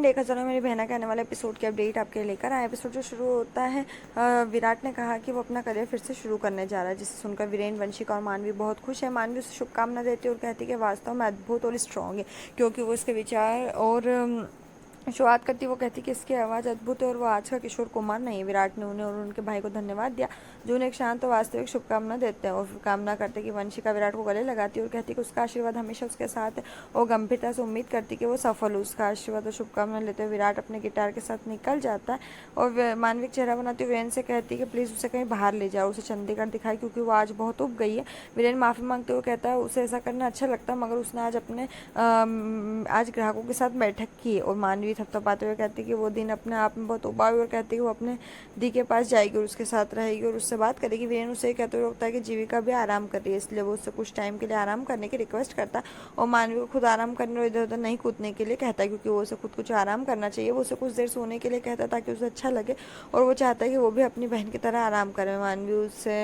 Friend, 1000 में मेरी बहना के आने वाले एपिसोड की अपडेट आपके लिए लेकर आए। एपिसोड जो शुरू होता है, विराट ने कहा कि वो अपना करियर फिर से शुरू करने जा रहा है, जिसे सुनकर वीरेन, वंशिका और मानवी बहुत खुश है। मानवी उसे शुभकामना देती है और कहती है कि वास्तव में अद्भुत और स्ट्रॉन्ग है, क्योंकि वो उसके विचार और शुरुआत करती वो कहती कि इसकी आवाज़ अद्भुत है और वो आज का किशोर कुमार नहीं। विराट ने उन्हें और उनके भाई को धन्यवाद दिया, जो उन्हें एक शांत और वास्तविक शुभकामना देते हैं, और फिर कामना करते कि वंशिका विराट को गले लगाती और कहती कि उसका आशीर्वाद हमेशा उसके साथ है, और गंभीरता से उम्मीद करती कि वो सफल हो। उसका आशीर्वाद और शुभकामना लेते हुए विराट अपने गिटार के साथ निकल जाता है, और मानविक चेहरा बनाती हुए वीरेन से कहती कि प्लीज़ उसे कहीं बाहर ले जाओ, उसे चंडीगढ़ दिखाई, क्योंकि वो आज बहुत उब गई है। वीरेन माफ़ी मांगते हुए कहता है उसे ऐसा करना अच्छा लगता, मगर उसने आज ग्राहकों के साथ बैठक की, और मानवी थपथपाते हुए कहती कि वो दिन अपने आप में बहुत उबाऊ, और कहती कि वो अपने दी के पास जाएगी और उसके साथ रहेगी और उससे बात करेगी। वीरेन उसे कहते हुए रोकता है कि जीविका भी आराम कर रही है, इसलिए वो उससे कुछ टाइम के लिए आराम करने की रिक्वेस्ट करता है, और मानवी को खुद आराम करने और इधर उधर नहीं कूदने के लिए कहता है, क्योंकि वो उसे खुद कुछ आराम करना चाहिए। वो उसे कुछ देर सोने के लिए कहता है ताकि उसे अच्छा लगे, और वो चाहता है कि वो भी अपनी बहन की तरह आराम करे। मानवी उससे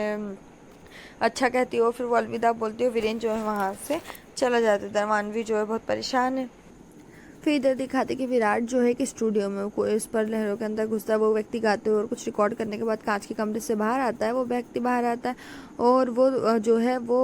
अच्छा कहती हो, फिर वो अलविदा बोलती हो। वीरेन जो है वहाँ से चला जाता है। मानवी जो है बहुत परेशान है। फिर इधर दिखाते कि विराट जो है कि स्टूडियो में कोई इस पर लहरों के अंदर घुसता है। वो व्यक्ति गाते हुए और कुछ रिकॉर्ड करने के बाद कांच के कमरे से बाहर आता है। वो व्यक्ति बाहर आता है और वो जो है वो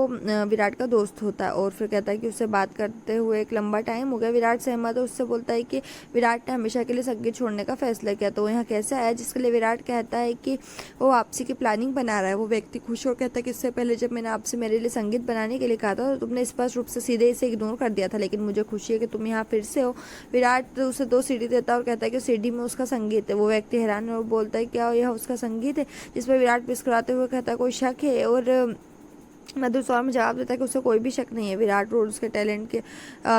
विराट का दोस्त होता है, और फिर कहता है कि उससे बात करते हुए एक लंबा टाइम हो गया। विराट सहमत है, उससे बोलता है कि विराट ने हमेशा के लिए संगीत छोड़ने का फैसला किया, तो यहाँ कैसे आया, जिसके लिए विराट कहता है कि वो वापसी की प्लानिंग बना रहा है। वो व्यक्ति खुश हो कहता है कि इससे पहले जब मैंने आपसे मेरे लिए संगीत बनाने के लिए कहा था, तो तुमने स्पष्ट रूप से सीधे इसे इग्नोर कर दिया था, लेकिन मुझे खुशी है कि तुम यहाँ फिर से हो। विराट उसे 2 सीडी देता है और कहता है कि सीडी में उसका संगीत है। वो व्यक्ति हैरान है और बोलता है क्या यह उसका संगीत है, जिस पर विराट मुस्कुराते हुए कहता है कोई शक है, और मधुर स्वर में जवाब देता है कि उसे कोई भी शक नहीं है। विराट और उसके टैलेंट के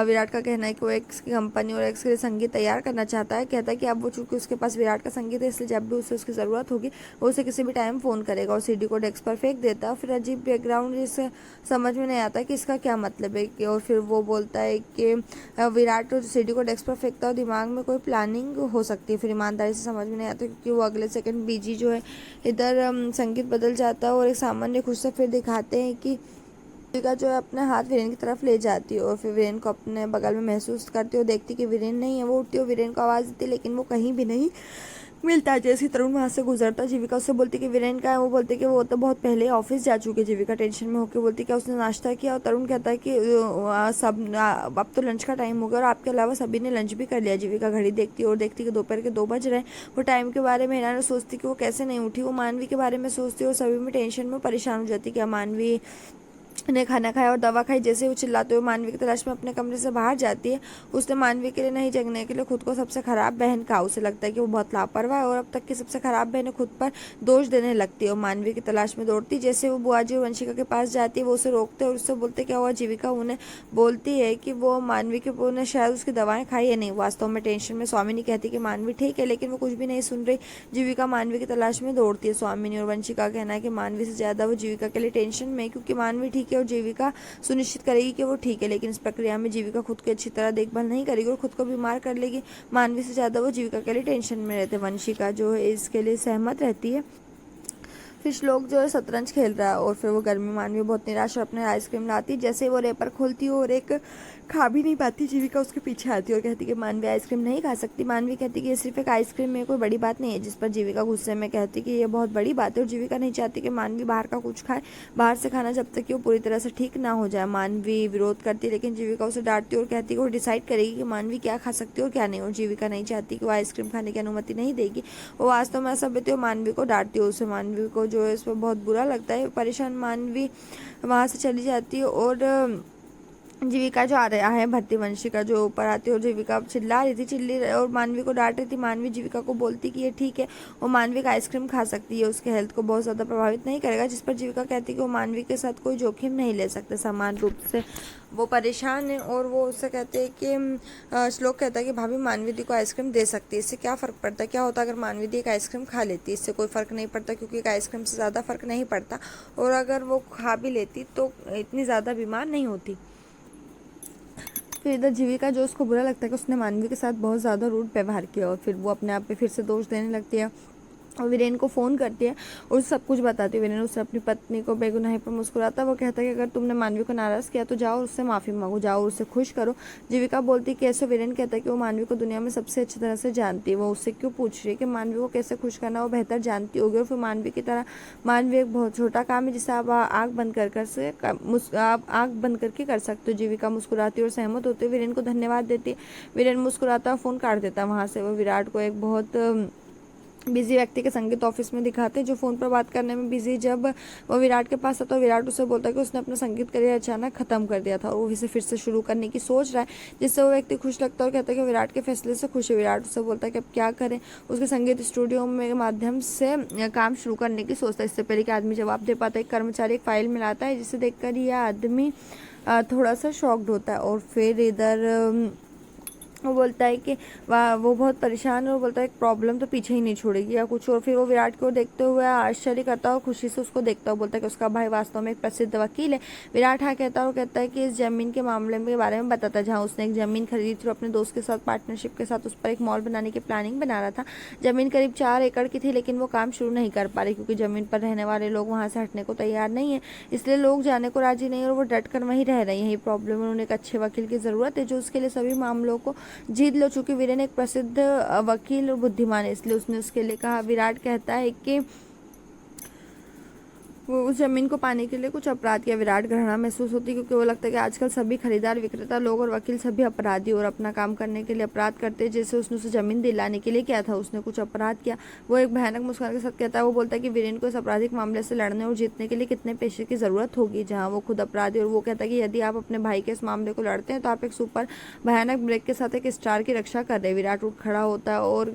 विराट का कहना है कि वो एक्स की कंपनी और एक्स के लिए संगीत तैयार करना चाहता है। कहता है कि अब वो चूंकि उसके पास विराट का संगीत है, इसलिए जब भी उसे उसकी ज़रूरत होगी वो उसे किसी भी टाइम फ़ोन करेगा, और सीडी को डेस्क पर फेंक देता है। फिर अजीब बैकग्राउंड जिससे समझ में नहीं आता कि इसका क्या मतलब है, और फिर वो बोलता है कि विराट सीडी को डेस्क पर फेंकता है, दिमाग में कोई प्लानिंग हो सकती है। फिर ईमानदारी से समझ में नहीं आता, क्योंकि वो अगले सेकंड बीजी जो है इधर संगीत बदल जाता है, और एक सामान्य खुश से फिर दिखाते हैं कि जीविका जो है अपने हाथ वीरेन की तरफ ले जाती है, और फिर वीरेन को अपने बगल में महसूस करती है। देखती कि वीरेन नहीं है। वो उठती है, वीरेन को आवाज़ देती है, लेकिन वो कहीं भी नहीं मिलता। जैसे तरुण वहाँ से गुजरता, जीविका उससे बोलती कि वीरेन का है। वो बोलती कि वो तो बहुत पहले ऑफिस जा चुकी है। जीविका टेंशन में होकर बोलती क्या उसने नाश्ता किया, और तरुण कहता है कि अब तो लंच का टाइम हो गया और आपके अलावा सभी ने लंच भी कर लिया। जीविका घड़ी देखती है और देखती कि दोपहर के 2 बज रहे हैं। वो टाइम के बारे में हैरान सोचती कि वो कैसे नहीं उठी। वो मानवी के बारे में सोचती है और सभी में टेंशन में परेशान हो जाती। क्या मानवी ने खाना खाया और दवा खाई। जैसे वो चिल्लाते हुए मानवी की तलाश में अपने कमरे से बाहर जाती है, उसने मानवी के लिए नहीं जगने के लिए खुद को सबसे खराब बहन कहा। उसे लगता है कि वो बहुत लापरवाह है और अब तक की सबसे खराब बहन खुद पर दोष देने लगती है, और मानवी की तलाश में दौड़ती। जैसे वो बुआजी और वंशिका के पास जाती है, वो उसे रोकते और उससे बोलते क्या हुआ। जीविका उन्हें बोलती है कि वो मानवी के ने शायद उसकी दवाएं खाई है नहीं। वास्तव में टेंशन में स्वामिनी कहती कि मानवी ठीक है, लेकिन वो कुछ भी नहीं सुन रही। जीविका मानवी की तलाश में दौड़ती है। स्वामिनी और वंशिका का कहना है कि मानवी से ज्यादा वो जीविका के लिए टेंशन में, क्योंकि मानवी ठीक है और जीविका सुनिश्चित करेगी कि वो ठीक है, लेकिन इस प्रक्रिया में जीविका खुद की अच्छी तरह देखभाल नहीं करेगी और खुद को बीमार कर लेगी। मानवी से ज्यादा वो जीविका के लिए टेंशन में रहते। वंशिका जो है इसके लिए सहमत रहती है। फिर श्लोक जो है शतरंज खेल रहा है, और फिर वो गर्मी मानवी बहुत निराश और अपने आइसक्रीम लाती। जैसे वो रेपर खोलती है और एक खा भी नहीं पाती, जीविका उसके पीछे आती है और कहती कि मानवी आइसक्रीम नहीं खा सकती। मानवी कहती कि ये सिर्फ एक आइसक्रीम है, कोई बड़ी बात नहीं है, जिस पर जीविका गुस्से में कहती कि ये बहुत बड़ी बात है, और जीविका नहीं चाहती कि मानवी बाहर का कुछ खाए। बाहर से खाना जब तक कि वो पूरी तरह से ठीक ना हो जाए। मानवी विरोध करती है, लेकिन जीविका उसे डांटती और कहती कि वो डिसाइड करेगी कि मानवी क्या खा सकती है और क्या नहीं, और जीविका नहीं चाहती कि वो आइसक्रीम खाने की अनुमति नहीं देगी। वो वास्तव में असभ्य और मानवी को डांटती है। उसे मानवी को जो है इस पर बहुत बुरा लगता है। परेशान मानवी वहाँ से चली जाती है, और जीविका जो आ रहा है भर्ती वंशिका जो ऊपर आती है, और जीविका चिल्ला रही थी और मानवी को डांट रही थी। मानवी जीविका को बोलती कि ये ठीक है, वो मानवी का आइसक्रीम खा सकती है, उसके हेल्थ को बहुत ज़्यादा प्रभावित नहीं करेगा, जिस पर जीविका कहती है कि वो मानवी के साथ कोई जोखिम नहीं ले सकते। समान रूप से वो परेशान है, और वो उससे कहते हैं कि श्लोक कहता है कि भाभी मानवी दी को आइसक्रीम दे सकती है, इससे क्या फ़र्क पड़ता है, क्या होता अगर मानवी दी एक आइसक्रीम खा लेती, इससे कोई फ़र्क नहीं पड़ता, क्योंकि एक आइसक्रीम से ज़्यादा फ़र्क नहीं पड़ता, और अगर वो खा भी लेती तो इतनी ज़्यादा बीमार नहीं होती। फिर इधर जीविका जो उसको बुरा लगता है कि उसने मानवी के साथ बहुत ज़्यादा रूड व्यवहार किया, और फिर वो अपने आप पे फिर से दोष देने लगती है। और वीरेन को फ़ोन करती है और सब कुछ बताती है। वीरेन उससे अपनी पत्नी को बेगुनाही पर मुस्कुराता है। वो कहता है कि अगर तुमने मानवी को नाराज़ किया तो जाओ उससे माफ़ी मांगो, जाओ उससे खुश करो। जीविका बोलती है कि ऐसे। वीरेन कहता है कि वो मानवी को दुनिया में सबसे अच्छी तरह से जानती है, वो उससे क्यों पूछ रही है कि मानवी को कैसे खुश करना वो बेहतर जानती होगी। और फिर मानवी की तरह मानवी एक बहुत छोटा काम है जिसे आप आँख बंद आप आँख बंद करके कर सकते हो। जीविका मुस्कुराती और सहमत होती है, वीरेन को धन्यवाद देती है। वीरेन मुस्कुराता फ़ोन काट देता है। वहाँ से वो विराट को एक बहुत बिजी व्यक्ति के संगीत ऑफिस में दिखाते हैं जो फ़ोन पर बात करने में बिजी। जब वो विराट के पास आता है तो विराट उससे बोलता है कि उसने अपना संगीत करियर अचानक ख़त्म कर दिया था और वो इसे फिर से शुरू करने की सोच रहा है, जिससे वो व्यक्ति खुश लगता है और कहता है कि विराट के फैसले से खुश है। विराट उससे बोलता है कि अब क्या करें, उसके संगीत स्टूडियो में माध्यम से काम शुरू करने की सोचता है। इससे पहले कि आदमी जवाब दे पाता है, एक कर्मचारी एक फाइल मिलाता है जिसे देखकर यह आदमी थोड़ा सा शॉक्ड होता है। और फिर इधर वो बोलता है कि वो बहुत परेशान है और बोलता है एक प्रॉब्लम तो पीछे ही नहीं छोड़ेगी या कुछ। और फिर वो विराट को देखते हुए आश्चर्य करता है और खुशी से उसको देखता है। बोलता है कि उसका भाई वास्तव में एक प्रसिद्ध वकील है। विराट हाँ कहता है और कहता है कि इस जमीन के मामले के बारे में बताता है जहाँ उसने एक ज़मीन खरीदी थी और अपने दोस्त के साथ पार्टनरशिप के साथ उस पर एक मॉल बनाने की प्लानिंग बना रहा था। ज़मीन करीब 4 एकड़ की थी लेकिन वो काम शुरू नहीं कर पा रही क्योंकि ज़मीन पर रहने वाले लोग वहाँ से हटने को तैयार नहीं है, इसलिए लोग जाने को राजी नहीं और वो डट कर वहीं रह रही है। यही प्रॉब्लम है, उन्हें एक अच्छे वकील की ज़रूरत है जो उसके लिए सभी मामलों को जीत लो। चूंकि वीरेन एक प्रसिद्ध वकील और बुद्धिमान है इसलिए उसने उसके लिए कहा। विराट कहता है कि वो उस जमीन को पाने के लिए कुछ अपराध किया। विराट घृणा महसूस होती है क्योंकि वो लगता है कि आजकल सभी खरीदार, विक्रेता, लोग और वकील सभी अपराधी और अपना काम करने के लिए अपराध करते हैं। जैसे उसने उसे जमीन दिलाने के लिए किया था, उसने कुछ अपराध किया। वो एक भयानक मुस्कान के साथ कहता है, वो बोलता है कि वीरेन को इस आपराधिक मामले से लड़ने और जीतने के लिए कितने पेशे की जरूरत होगी जहाँ वो खुद अपराधी। और वो कहता है कि यदि आप अपने भाई के इस मामले को लड़ते हैं तो आप एक सुपर भयानक ब्रेक के साथ एक स्टार की रक्षा कर रहे हैं। विराट उठ खड़ा होता है और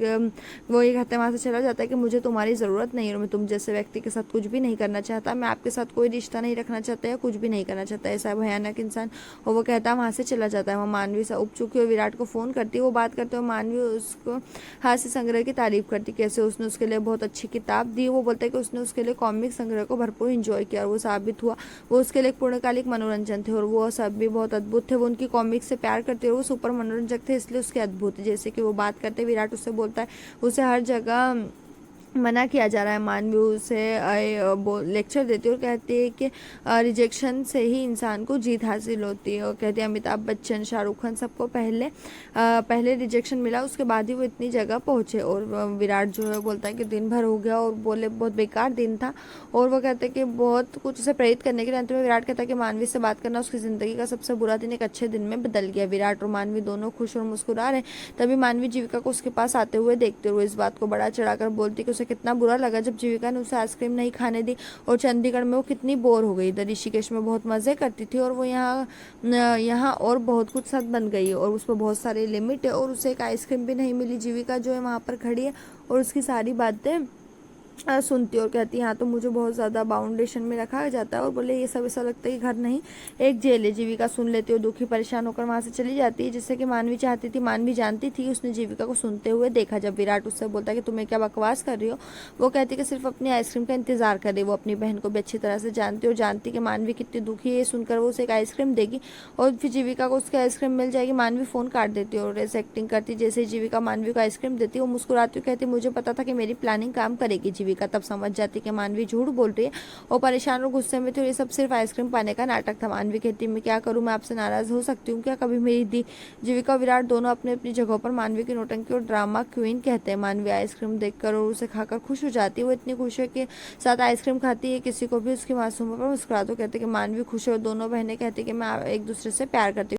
वो ये कहते हैं वहाँ से चला जाता है कि मुझे तुम्हारी ज़रूरत नहीं और मैं तुम जैसे व्यक्ति के साथ कुछ भी नहीं करना चाहता, मैं आपके साथ कोई रिश्ता नहीं रखना चाहता या कुछ भी नहीं करना चाहता, ऐसा भयानक इंसान। और वो कहता है वहाँ से चला जाता है। वो मानवी से उब चुकी और विराट को फ़ोन करती है। वो बात करते हुए मानवी उसको हास्य संग्रह की तारीफ करती, कैसे उसने उसके लिए बहुत अच्छी किताब दी। वो बोलता है कि उसने उसके लिए कॉमिक संग्रह को भरपूर इंजॉय किया और वो साबित हुआ वो उसके लिए एक पूर्णकालिक मनोरंजन थे और वो सब भी बहुत अद्भुत थे। वो उनकी कॉमिक से प्यार करते और वो सुपर मनोरंजक थे इसलिए उसके अद्भुत। जैसे कि वो बात करते विराट उससे बोलता है उसे हर जगह मना किया जा रहा है। मानवी उसे लेक्चर देती है और कहती है कि रिजेक्शन से ही इंसान को जीत हासिल होती है। और कहती है अमिताभ बच्चन, शाहरुख खान सबको पहले रिजेक्शन मिला उसके बाद ही वो इतनी जगह पहुँचे। और विराट जो है बोलता है कि दिन भर हो गया और बोले बहुत बेकार दिन था। और वो कहते हैं कि बहुत कुछ उसे प्रेरित करने के लिए अंत में विराट कहता है कि मानवी से बात करना उसकी ज़िंदगी का सबसे बुरा दिन एक अच्छे दिन में बदल गया। विराट और मानवी दोनों खुश और मुस्कुरा रहे। तभी मानवी जीविका को उसके पास आते हुए देखते हुए इस बात को बड़ा चढ़ाकर बोलती कि उसे कितना बुरा लगा जब जीविका ने उसे आइसक्रीम नहीं खाने दी और चंडीगढ़ में वो कितनी बोर हो गई। इधर ऋषिकेश में बहुत मज़े करती थी और वो यहाँ और बहुत कुछ साथ बन गई है और उस पर बहुत सारे लिमिट है और उसे एक आइसक्रीम भी नहीं मिली। जीविका जो है वहाँ पर खड़ी है और उसकी सारी बातें सुनती और कहती है हाँ तो मुझे बहुत ज़्यादा बाउंडेशन में रखा जाता है और बोले ये सब ऐसा लगता है कि घर नहीं एक जेल है। जीविका सुन लेती और दुखी परेशान होकर वहाँ से चली जाती है, जिससे कि मानवी चाहती थी, मानवी जानती थी उसने जीविका को सुनते हुए देखा। जब विराट उससे बोलता है कि तुम्हें क्या बकवास कर रही हो, वो कहती कि सिर्फ अपनी आइसक्रीम का इंतजार कर रही। वो अपनी बहन को भी अच्छी तरह से जानती और जानती कि मानवी कितनी दुखी है, सुनकर वो उसे एक आइसक्रीम देगी और फिर जीविका को उसकी आइसक्रीम मिल जाएगी। मानवी फ़ोन काट देती है और ऐसे एक्टिंग करती जैसे जीविका मानवी को आइसक्रीम देती है। वो मुस्कुराती कहती मुझे पता था कि मेरी प्लानिंग काम करेगी। जीविका तब समझ जाती कि मानवी झूठ बोल रही है और परेशान और गुस्से में थी और ये सब सिर्फ आइसक्रीम पाने का नाटक था। मानवी कहती मैं क्या करूं, मैं आपसे नाराज हो सकती हूँ क्या, कभी मेरी दी। जीविका और विराट दोनों अपनी अपनी जगहों पर मानवी की नौटंकी और ड्रामा क्वीन कहते हैं। मानवी आइसक्रीम देखकर और उसे खाकर खुश हो जाती है। वो इतनी खुश है कि साथ आइसक्रीम खाती है, किसी को भी उसकी मासूमियत पर मुस्कुरा दो। कहते कि मानवी खुश है और दोनों बहनें कहती कि मैं एक दूसरे से प्यार करती हूँ।